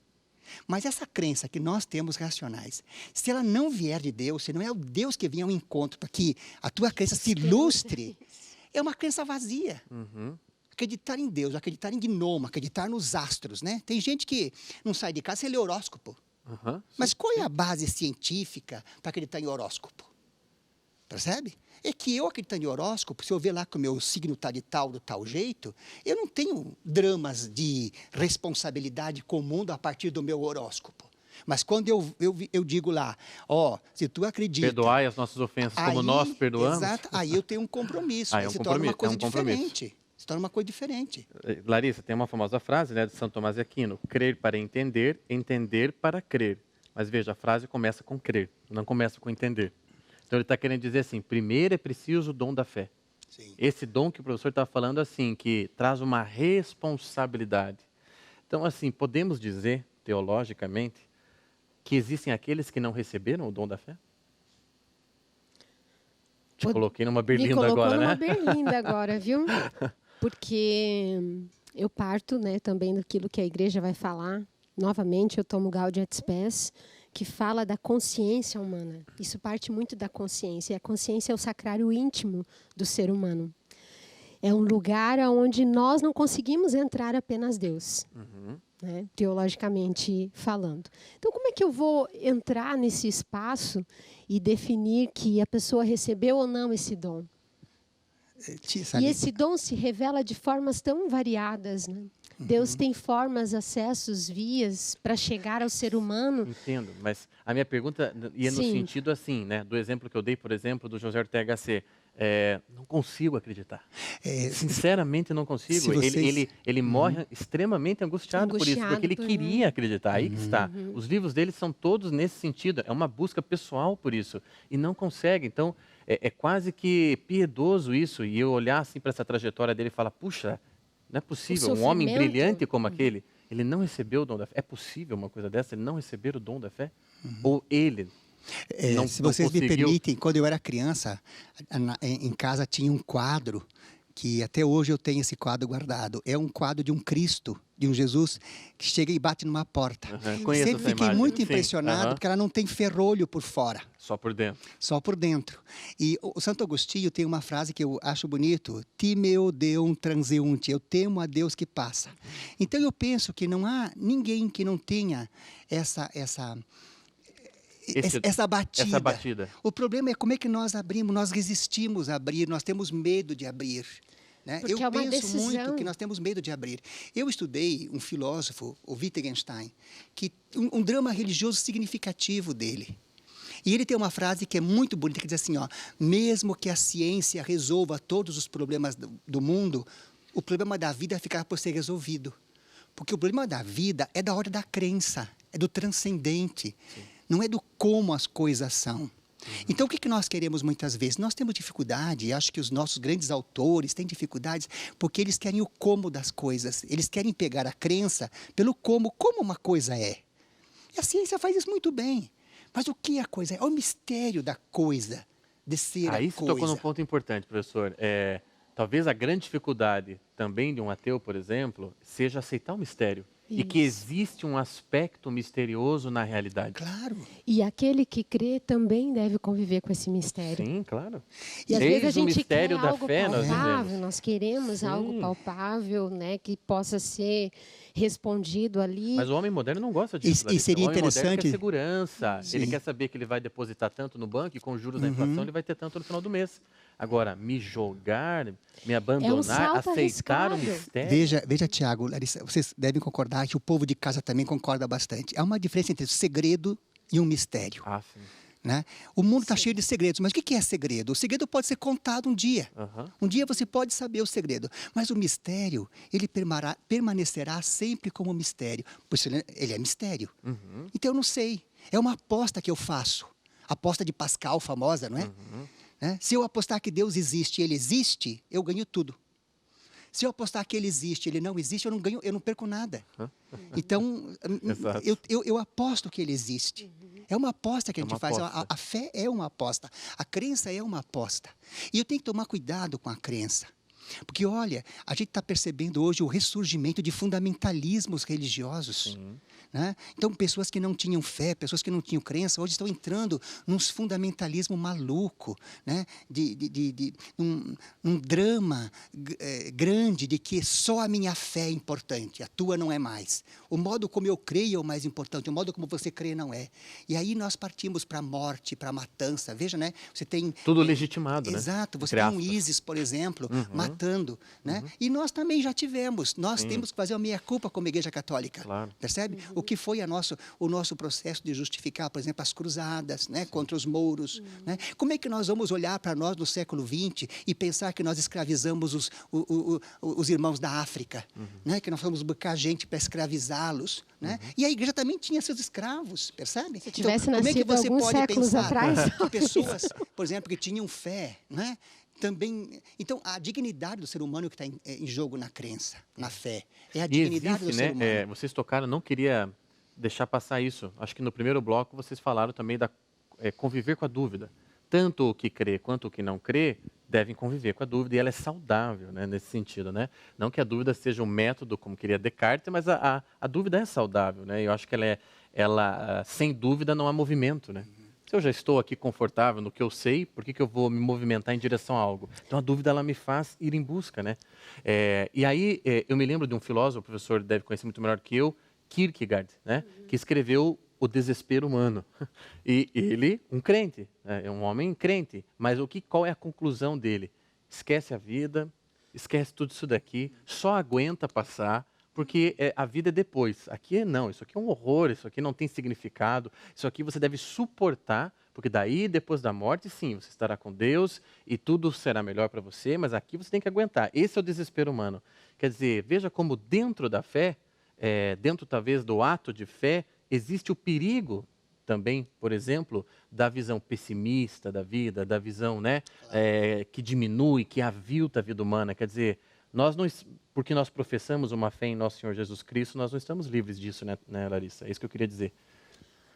Mas essa crença que nós temos racionais, se ela não vier de Deus, se não é o Deus que vem ao encontro para que a tua crença se ilustre, é uma crença vazia. Acreditar em Deus, acreditar em gnomo, acreditar nos astros, né? Tem gente que não sai de casa sem ler horóscopo. Mas qual é a base científica para acreditar em horóscopo? Percebe? É que eu acreditando em horóscopo, se eu ver lá que o meu signo está de tal, do tal jeito, eu não tenho dramas de responsabilidade com o mundo a partir do meu horóscopo. Mas quando eu digo lá, se tu acredita... Perdoai as nossas ofensas como nós perdoamos. Exato, aí eu tenho um compromisso. Aí se torna uma coisa diferente. Se torna uma coisa diferente. Larissa, tem uma famosa frase, né, de São Tomás de Aquino, crer para entender, entender para crer. Mas veja, a frase começa com crer, não começa com entender. Então ele está querendo dizer assim, primeiro é preciso o dom da fé. Sim. Esse dom que o professor está falando assim, que traz uma responsabilidade. Então assim, podemos dizer, teologicamente, que existem aqueles que não receberam o dom da fé? Te coloquei numa Me berlinda colocou agora, numa né? berlinda agora, viu? Porque eu parto, né, também daquilo que a igreja vai falar. Novamente, eu tomo Gaudium et Spes, que fala da consciência humana. Isso parte muito da consciência. E a consciência é o sacrário íntimo do ser humano. É um lugar onde nós não conseguimos entrar apenas Deus, né, teologicamente falando. Então, como é que eu vou entrar nesse espaço e definir que a pessoa recebeu ou não esse dom? E esse dom se revela de formas tão variadas, né? Deus tem formas, acessos, vias para chegar ao ser humano. Entendo, mas a minha pergunta ia no Sim. sentido assim, né? Do exemplo que eu dei, por exemplo, do José Ortega C. Não consigo acreditar. Sinceramente, não consigo. Ele morre extremamente angustiado por isso, porque ele queria acreditar. Aí que está. Os livros dele são todos nesse sentido. É uma busca pessoal por isso. E não consegue. Então, é quase que piedoso isso. E eu olhar assim para essa trajetória dele e falar, puxa, não é possível. Um homem brilhante como aquele, ele não recebeu o dom da fé. É possível uma coisa dessa? Ele não receber o dom da fé? Ou ele... se vocês me permitem, quando eu era criança, em casa tinha um quadro, que até hoje eu tenho esse quadro guardado. É um quadro de um Cristo, de um Jesus, que chega e bate numa porta. Sempre fiquei muito impressionado, porque ela não tem ferrolho por fora. Só por dentro. Só por dentro. E o Santo Agostinho tem uma frase que eu acho bonito, timeo Deum transeunte, eu temo a Deus que passa. Então eu penso que não há ninguém que não tenha essa batida. O problema é como é que nós abrimos, nós resistimos a abrir, nós temos medo de abrir. Né? Eu penso muito que nós temos medo de abrir. Eu estudei um filósofo, o Wittgenstein, que um drama religioso significativo dele. E ele tem uma frase que é muito bonita, que diz assim, mesmo que a ciência resolva todos os problemas do mundo, o problema da vida ficará por ser resolvido. Porque o problema da vida é da ordem da crença, é do transcendente. Sim. Não é do como as coisas são. Então, o que nós queremos muitas vezes? Nós temos dificuldade, e acho que os nossos grandes autores têm dificuldades, porque eles querem o como das coisas. Eles querem pegar a crença pelo como uma coisa é. E a ciência faz isso muito bem. Mas o que a coisa é? É o mistério da coisa, de ser a coisa. Aí você tocou num ponto importante, professor. Talvez a grande dificuldade também de um ateu, por exemplo, seja aceitar o mistério. Isso. E que existe um aspecto misterioso na realidade. Claro. E aquele que crê também deve conviver com esse mistério. Sim, claro. E às vezes a gente quer da algo fé, palpável, nós queremos algo palpável, né, que possa ser respondido ali. Mas o homem moderno não gosta disso. E seria o homem interessante... quer segurança. Sim. Ele quer saber que ele vai depositar tanto no banco e com os juros da inflação ele vai ter tanto no final do mês. Agora, me jogar, me abandonar, aceitar o mistério... Veja, Tiago, Larissa, vocês devem concordar que o povo de casa também concorda bastante. Há uma diferença entre segredo e um mistério. Sim. Né? O mundo está cheio de segredos, mas o que é segredo? O segredo pode ser contado um dia. Um dia você pode saber o segredo, mas o mistério, ele permanecerá sempre como mistério, pois ele é mistério. Então eu não sei, é uma aposta que eu faço, a aposta de Pascal famosa, não é? Né? Se eu apostar que Deus existe e ele existe, eu ganho tudo. Se eu apostar que ele existe e ele não existe, eu não perco nada. Então, eu aposto que ele existe. É uma aposta que a gente faz. A fé é uma aposta. A crença é uma aposta. E eu tenho que tomar cuidado com a crença. Porque, olha, a gente está percebendo hoje o ressurgimento de fundamentalismos religiosos. Né? Então, pessoas que não tinham fé, pessoas que não tinham crença, hoje estão entrando num fundamentalismo maluco, né? Num drama grande de que só a minha fé é importante, a tua não é mais. O modo como eu creio é o mais importante, o modo como você crê não é. E aí nós partimos para a morte, para a matança. Veja, né? Você tem... Tudo legitimado, né? Exato. Você tem um ISIS, por exemplo, matando. Né? E nós também já tivemos. Nós temos que fazer a meia-culpa como Igreja Católica. Claro. Percebe? O que foi o nosso processo de justificar, por exemplo, as cruzadas, né, contra os mouros. Né? Como é que nós vamos olhar para nós no século XX e pensar que nós escravizamos os irmãos da África? Né? Que nós fomos buscar gente para escravizá-los. Né? E a igreja também tinha seus escravos, percebe? Se tivesse então, como é que nascido você alguns pode séculos pensar atrás, que pessoas, por exemplo, que tinham fé, né? Também, então, a dignidade do ser humano que está em jogo na crença, na fé, é a dignidade do ser humano. Vocês tocaram, não queria deixar passar isso. Acho que no primeiro bloco vocês falaram também da conviver com a dúvida. Tanto o que crê quanto o que não crê devem conviver com a dúvida, e ela é saudável, né, nesse sentido, né? Não que a dúvida seja um método, como queria Descartes, mas a dúvida é saudável, né? Eu acho que ela sem dúvida não há movimento, né? Se eu já estou aqui confortável no que eu sei, por que eu vou me movimentar em direção a algo? Então a dúvida ela me faz ir em busca, né? E aí eu me lembro de um filósofo, o professor deve conhecer muito melhor que eu, Kierkegaard, né? Que escreveu O Desespero Humano. E ele, um crente, né? É um homem crente, mas qual é a conclusão dele? Esquece a vida, esquece tudo isso daqui, só aguenta passar, porque a vida é depois. Aqui não, isso aqui é um horror, isso aqui não tem significado, isso aqui você deve suportar, porque daí, depois da morte, sim, você estará com Deus e tudo será melhor para você, mas aqui você tem que aguentar. Esse é o desespero humano. Quer dizer, veja como dentro da fé, dentro talvez do ato de fé, existe o perigo também, por exemplo, da visão pessimista da vida, da visão, né, que diminui, que avilta a vida humana. Quer dizer, porque nós professamos uma fé em nosso Senhor Jesus Cristo, nós não estamos livres disso, né, Larissa? É isso que eu queria dizer.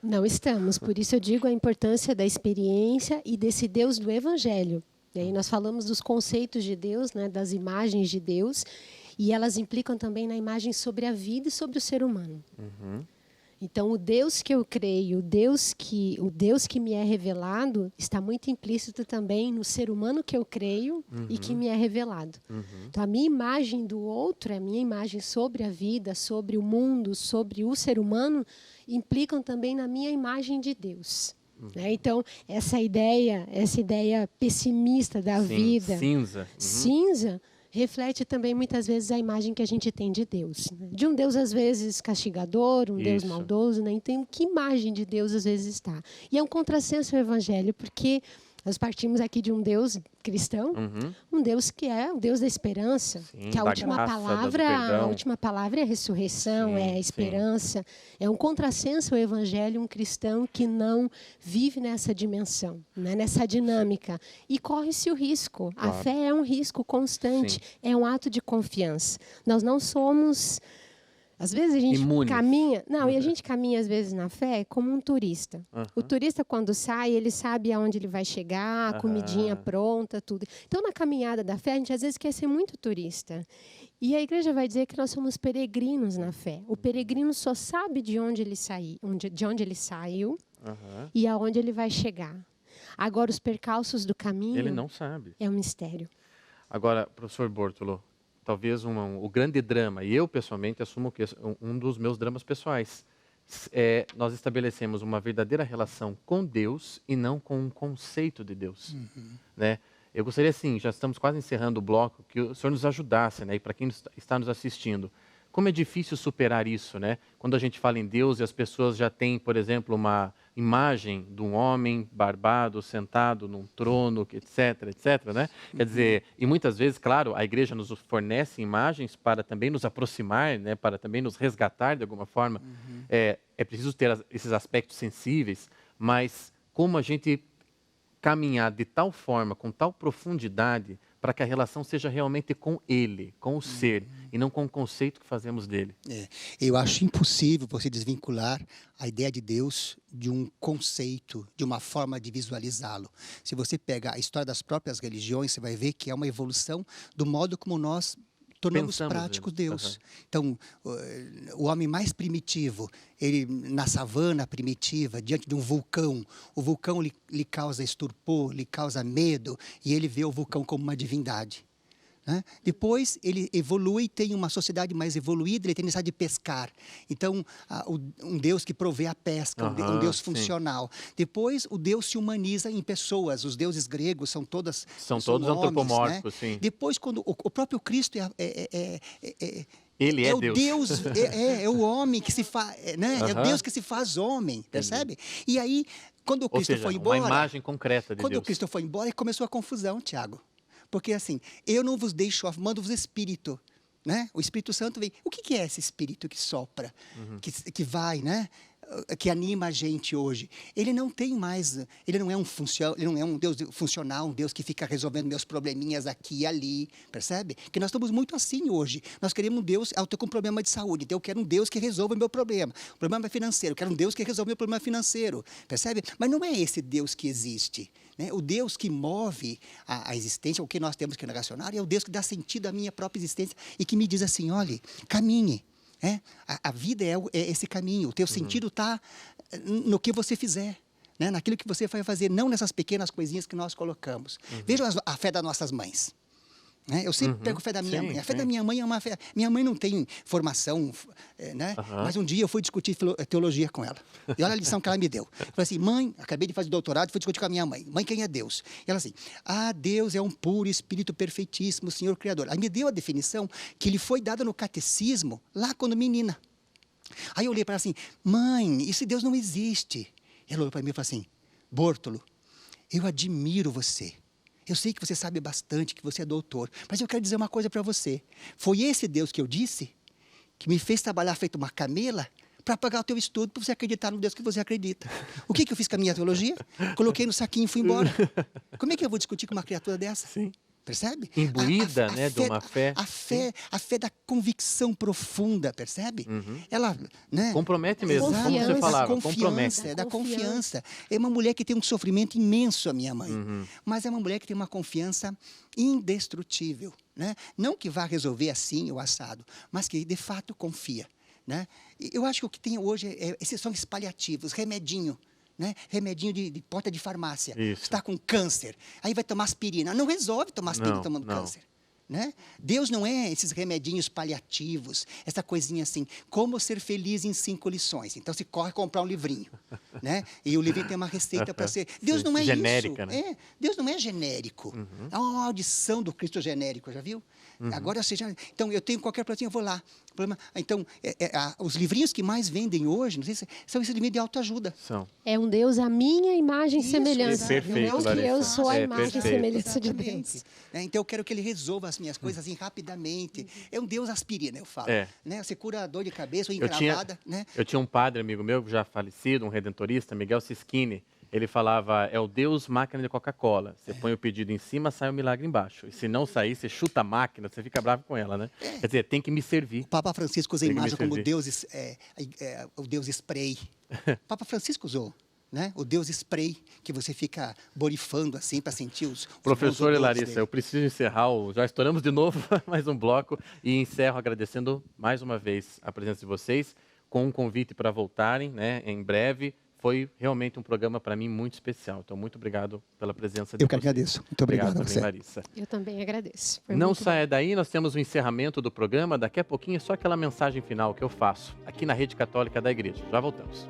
Não estamos. Por isso eu digo a importância da experiência e desse Deus do Evangelho. E aí nós falamos dos conceitos de Deus, né, das imagens de Deus, e elas implicam também na imagem sobre a vida e sobre o ser humano. Uhum. Então, o Deus que eu creio, o Deus que me é revelado, está muito implícito também no ser humano que eu creio e que me é revelado. Então, a minha imagem do outro, a minha imagem sobre a vida, sobre o mundo, sobre o ser humano, implicam também na minha imagem de Deus. Né? Então, essa ideia pessimista da vida, cinza, reflete também muitas vezes a imagem que a gente tem de Deus. Né? De um Deus, às vezes, castigador, um Deus maldoso. Né? Então, que imagem de Deus, às vezes, está? E é um contrassenso o Evangelho, porque nós partimos aqui de um Deus cristão, um Deus que é o Deus da esperança, que a última palavra é a ressurreição, é a esperança. É um contrassenso o Evangelho, um cristão que não vive nessa dimensão, né, nessa dinâmica. E corre-se o risco. Claro. A fé é um risco constante, é um ato de confiança. Nós não somos... Às vezes a gente caminha... Não, e a gente caminha, às vezes, na fé como um turista. O turista, quando sai, ele sabe aonde ele vai chegar, a comidinha pronta, tudo. Então, na caminhada da fé, a gente, às vezes, quer ser muito turista. E a igreja vai dizer que nós somos peregrinos na fé. O peregrino só sabe de onde ele saiu e aonde ele vai chegar. Agora, os percalços do caminho... Ele não sabe. É um mistério. Agora, professor Bortolo, talvez o grande drama, e eu pessoalmente assumo que um dos meus dramas pessoais, nós estabelecemos uma verdadeira relação com Deus e não com um conceito de Deus. Né? Eu gostaria, assim, já estamos quase encerrando o bloco, que o senhor nos ajudasse, né? E para quem está nos assistindo, como é difícil superar isso, né? Quando a gente fala em Deus e as pessoas já têm, por exemplo, uma imagem de um homem barbado, sentado num trono, etc., né? Quer dizer, e muitas vezes, claro, a igreja nos fornece imagens para também nos aproximar, né? Para também nos resgatar de alguma forma. É preciso ter esses aspectos sensíveis, mas como a gente caminhar de tal forma, com tal profundidade, para que a relação seja realmente com ele, com o ser, e não com o conceito que fazemos dele. Eu acho impossível você desvincular a ideia de Deus de um conceito, de uma forma de visualizá-lo. Se você pega a história das próprias religiões, você vai ver que é uma evolução do modo como nós tornamos prático Deus. Então, o homem mais primitivo, ele na savana primitiva, diante de um vulcão, o vulcão lhe causa estupor, lhe causa medo, e ele vê o vulcão como uma divindade. Né? Depois ele evolui, tem uma sociedade mais evoluída, ele tem necessidade de pescar. Então, um Deus que provê a pesca, um Deus funcional. Depois, o Deus se humaniza em pessoas. Os deuses gregos são todos antropomórficos, né? sim. Depois, quando o próprio Cristo ele é o Deus, é o homem que se faz, né? É o Deus que se faz homem, percebe? E aí, quando o Cristo foi embora, uma imagem concreta de Deus. Quando o Cristo foi embora, começou a confusão, Tiago. Porque assim, eu não vos deixo, mando-vos espírito. né? O Espírito Santo vem. O que é esse Espírito que sopra, que vai, né? Que anima a gente hoje? Ele não tem mais, ele não é um Deus funcional, um Deus que fica resolvendo meus probleminhas aqui e ali, percebe? Que nós estamos muito assim hoje. Nós queremos um Deus, eu estou com um problema de saúde, então eu quero um Deus que resolva o meu problema. O problema é financeiro, eu quero um Deus que resolva o meu problema financeiro, percebe? Mas não é esse Deus que existe. Né? O Deus que move a existência, o que nós temos que relacionar, é o Deus que dá sentido à minha própria existência e que me diz assim, olhe, caminhe. A vida é esse caminho, o teu sentido está no que você fizer, né? Naquilo que você vai fazer, não nessas pequenas coisinhas que nós colocamos. Vejam a fé das nossas mães. Né? Eu sempre pego a fé da minha mãe. A fé da minha mãe é uma fé. Minha mãe não tem formação, né? Mas um dia eu fui discutir teologia com ela. E olha a lição que ela me deu. Eu falei assim, mãe, acabei de fazer doutorado, fui discutir com a minha mãe. Mãe, quem é Deus? E ela assim, Deus é um puro Espírito perfeitíssimo, Senhor Criador. Aí me deu a definição que lhe foi dada no catecismo, lá quando menina. Aí eu olhei para ela assim, mãe, esse Deus não existe. E ela olhou para mim e falou assim, Bórtolo, eu admiro você. Eu sei que você sabe bastante, que você é doutor, mas eu quero dizer uma coisa para você. Foi esse Deus que eu disse, que me fez trabalhar feito uma camela, para pagar o teu estudo, para você acreditar no Deus que você acredita. O que eu fiz com a minha teologia? Coloquei no saquinho e fui embora. Como é que eu vou discutir com uma criatura dessa? Sim. Percebe? Imbuída, né, de uma fé. A fé da convicção profunda, percebe? Ela, né? Compromete mesmo, como você falava, compromete. Da confiança. É uma mulher que tem um sofrimento imenso, a minha mãe. Mas é uma mulher que tem uma confiança indestrutível, né? Não que vá resolver assim ou assado, mas que de fato confia, né? Eu acho que o que tem hoje esses são esses paliativos, remedinho. Né? Remedinho de porta de farmácia. Isso. Está com câncer. Aí vai tomar aspirina. Não resolve tomar aspirina tomando câncer. Né? Deus não é esses remedinhos paliativos, essa coisinha assim, como ser feliz em 5 lições. Então se corre comprar um livrinho, né? E o livrinho tem uma receita para ser. Deus não é genérica, isso. Né? Deus não é genérico. É uma audição do Cristo genérico, já viu? Agora, então eu tenho qualquer pratinho, eu vou lá. Então, os livrinhos que mais vendem hoje, não sei se são esses livrinhos de autoajuda. É um Deus à minha imagem e semelhança. Perfeito, não que eu sou a imagem e semelhança de Exatamente. Deus. Então eu quero que ele resolva as minhas coisas assim, rapidamente. É um Deus aspirina, eu falo. Né? Você cura a dor de cabeça ou encravada. Né? Eu tinha um padre amigo meu, já falecido, um redentorista, Miguel Siskini. Ele falava, é o Deus máquina de Coca-Cola. Você põe o pedido em cima, sai o milagre embaixo. E se não sair, você chuta a máquina, você fica bravo com ela, né? Quer dizer, tem que me servir. O Papa Francisco usa a imagem como Deus, o Deus spray. O Papa Francisco usou, né? O Deus spray, que você fica borifando assim para sentir os Professor Larissa, dele. eu preciso encerrar, já estouramos de novo mais um bloco e encerro agradecendo mais uma vez a presença de vocês, com um convite para voltarem, né, em breve. Foi realmente um programa para mim muito especial. Então, muito obrigado pela presença de vocês. Eu que agradeço. Muito obrigado a você. Larissa. Eu também agradeço. Não saia daí, nós temos o encerramento do programa. Daqui a pouquinho é só aquela mensagem final que eu faço aqui na Rede Católica da Igreja. Já voltamos.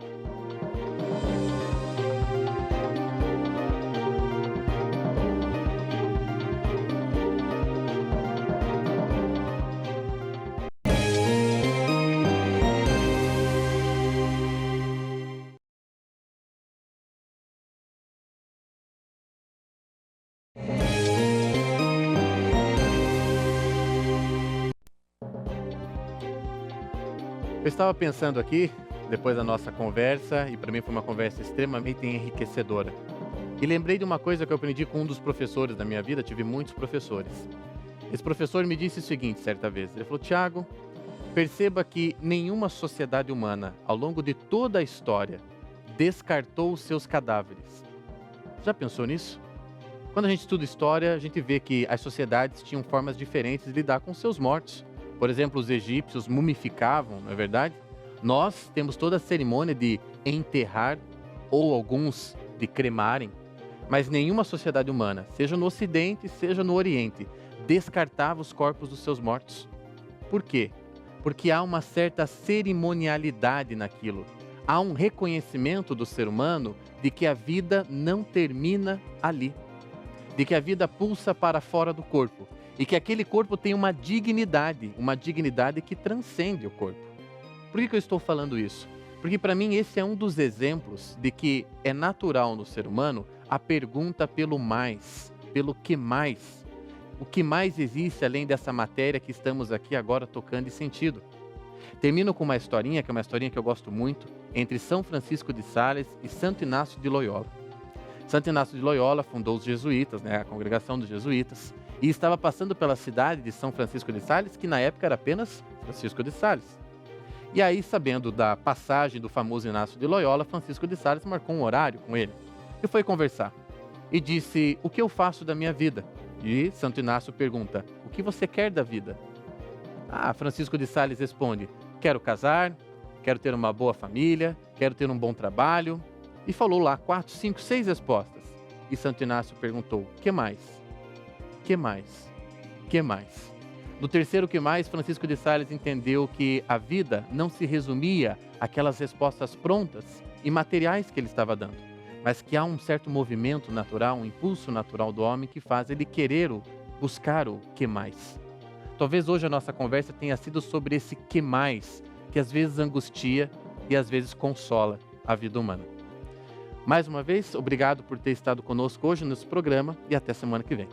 Eu estava pensando aqui, depois da nossa conversa, e para mim foi uma conversa extremamente enriquecedora. E lembrei de uma coisa que eu aprendi com um dos professores da minha vida, tive muitos professores. Esse professor me disse o seguinte, certa vez, ele falou, Tiago, perceba que nenhuma sociedade humana, ao longo de toda a história, descartou os seus cadáveres. Já pensou nisso? Quando a gente estuda história, a gente vê que as sociedades tinham formas diferentes de lidar com seus mortos. Por exemplo, os egípcios mumificavam, não é verdade? Nós temos toda a cerimônia de enterrar ou alguns de cremarem, mas nenhuma sociedade humana, seja no Ocidente, seja no Oriente, descartava os corpos dos seus mortos. Por quê? Porque há uma certa cerimonialidade naquilo. Há um reconhecimento do ser humano de que a vida não termina ali, de que a vida pulsa para fora do corpo. E que aquele corpo tem uma dignidade que transcende o corpo. Por que eu estou falando isso? Porque para mim esse é um dos exemplos de que é natural no ser humano a pergunta pelo mais, pelo que mais. o que mais existe além dessa matéria que estamos aqui agora tocando e sentindo. Termino com uma historinha, que é uma historinha que eu gosto muito, entre São Francisco de Sales e Santo Inácio de Loyola. Santo Inácio de Loyola fundou os jesuítas, a congregação dos jesuítas, e estava passando pela cidade de São Francisco de Sales, que na época era apenas Francisco de Sales. E aí, sabendo da passagem do famoso Inácio de Loyola, Francisco de Sales marcou um horário com ele e foi conversar. E disse: o que eu faço da minha vida? E Santo Inácio pergunta: o que você quer da vida? Francisco de Sales responde: quero casar, quero ter uma boa família, quero ter um bom trabalho. E falou lá 4, 5, 6 respostas. E Santo Inácio perguntou: que mais? Que mais? Que mais? No terceiro que mais, Francisco de Sales entendeu que a vida não se resumia àquelas respostas prontas e materiais que ele estava dando, mas que há um certo movimento natural, um impulso natural do homem que faz ele querer buscar o que mais. Talvez hoje a nossa conversa tenha sido sobre esse que mais, que às vezes angustia e às vezes consola a vida humana. Mais uma vez, obrigado por ter estado conosco hoje nesse programa e até semana que vem.